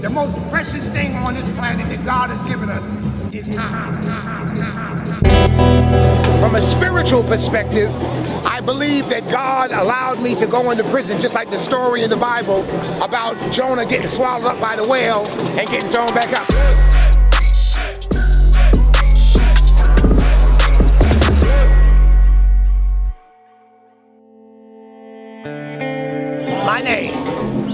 The most precious thing on this planet that God has given us is time. From a spiritual perspective, I believe that God allowed me to go into prison, just like the story in the Bible about Jonah getting swallowed up by the whale and getting thrown back up. My name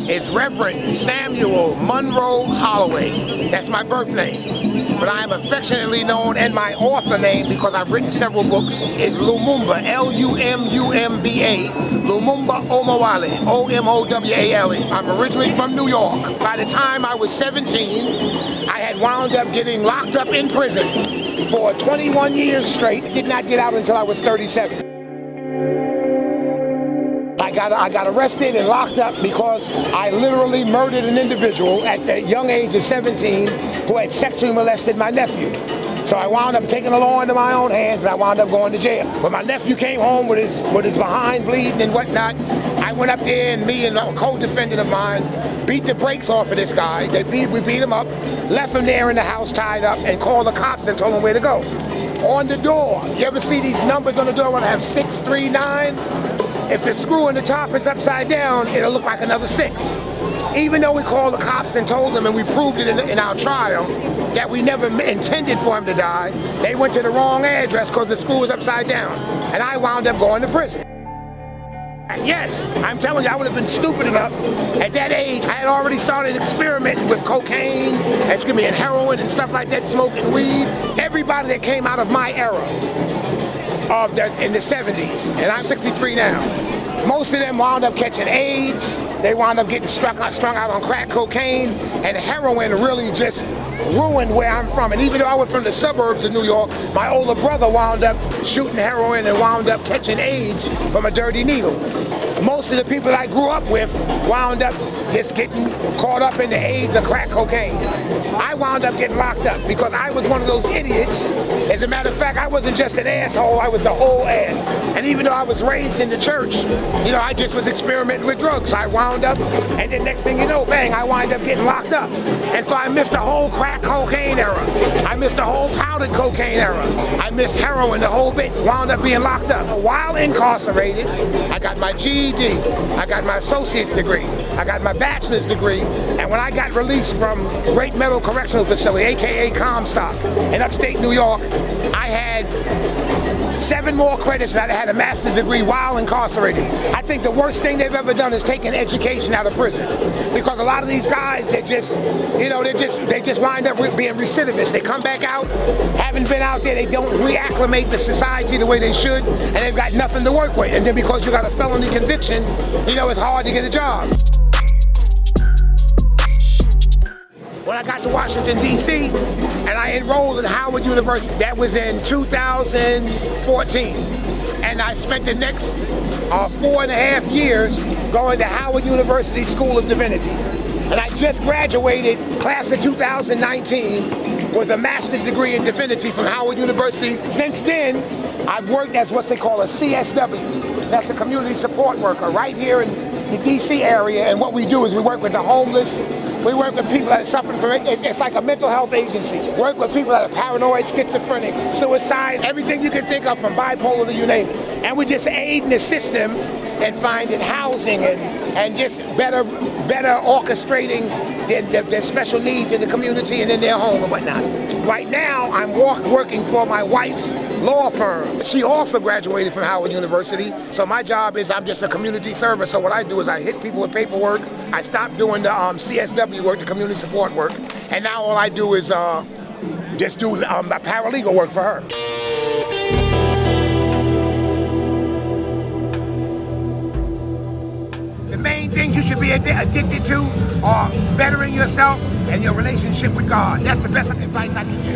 is Reverend Samuel Monroe Holloway. That's my birth name. But I am affectionately known, and my author name, because I've written several books, is Lumumba, L-U-M-U-M-B-A, Lumumba Omowale, O-M-O-W-A-L-E. I'm originally from New York. By the time I was 17, I had wound up getting locked up in prison for 21 years straight. Did not get out until I was 37. I got arrested and locked up because I literally murdered an individual at the young age of 17 who had sexually molested my nephew. So I wound up taking the law into my own hands, and I wound up going to jail. When my nephew came home with his behind bleeding and whatnot, I went up there, and me and a co-defendant of mine beat the brakes off of this guy. We beat him up, left him there in the house tied up, and called the cops and told him where to go. On the door, you ever see these numbers on the door when I have 639? If the screw in the top is upside down, it'll look like another 6. Even though we called the cops and told them, and we proved it in our trial, that we never intended for him to die, they went to the wrong address because the screw was upside down. And I wound up going to prison. And yes, I'm telling you, I would have been stupid enough. At that age, I had already started experimenting with cocaine, and heroin and stuff like that, smoking weed. Everybody that came out of my era, in the 70s, and I'm 63 now. Most of them wound up catching AIDS. They wound up getting strung out on crack cocaine, and heroin really just ruined where I'm from. And even though I was from the suburbs of New York, my older brother wound up shooting heroin and wound up catching AIDS from a dirty needle. Most of the people I grew up with wound up just getting caught up in the AIDS or crack cocaine. I wound up getting locked up because I was one of those idiots. As a matter of fact, I wasn't just an asshole, I was the whole ass. And even though I was raised in the church, I just was experimenting with drugs. I wound up, and then next thing you know, bang, I wind up getting locked up. And so I missed the whole crack cocaine era. I missed the whole powdered cocaine era. I missed heroin, the whole bit, wound up being locked up. While incarcerated, I got my GED, I got my associate's degree, I got my bachelor's degree, and when I got released from Great Meadow Correctional Facility, aka Comstock, in upstate New York, I had 7 more credits that I had a master's degree while incarcerated. I think the worst thing they've ever done is taking education out of prison, because a lot of these guys, they just wind up being recidivists. They come back out, haven't been out there, they don't reacclimate to society the way they should, and they've got nothing to work with. And then because you got a felony conviction, it's hard to get a job. When I got to Washington, D.C., and I enrolled at Howard University, that was in 2014. And I spent the next 4.5 years going to Howard University School of Divinity. And I just graduated, class of 2019, with a master's degree in divinity from Howard University. Since then, I've worked as what they call a CSW. That's a community support worker right here in the D.C. area. And what we do is we work with the homeless. We work with people that are suffering from it. It's like a mental health agency. Work with people that are paranoid, schizophrenic, suicide, everything you can think of, from bipolar to you name it. And we just aid in the system and finding housing and just better orchestrating their special needs in the community and in their home and whatnot. Right now, I'm working for my wife's law firm. She also graduated from Howard University, so my job is I'm just a community server. So what I do is I hit people with paperwork. I stopped doing the CSW work, the community support work, and now all I do is just do paralegal work for her. The main things you should be addicted to are bettering yourself and your relationship with God. That's the best advice I can give.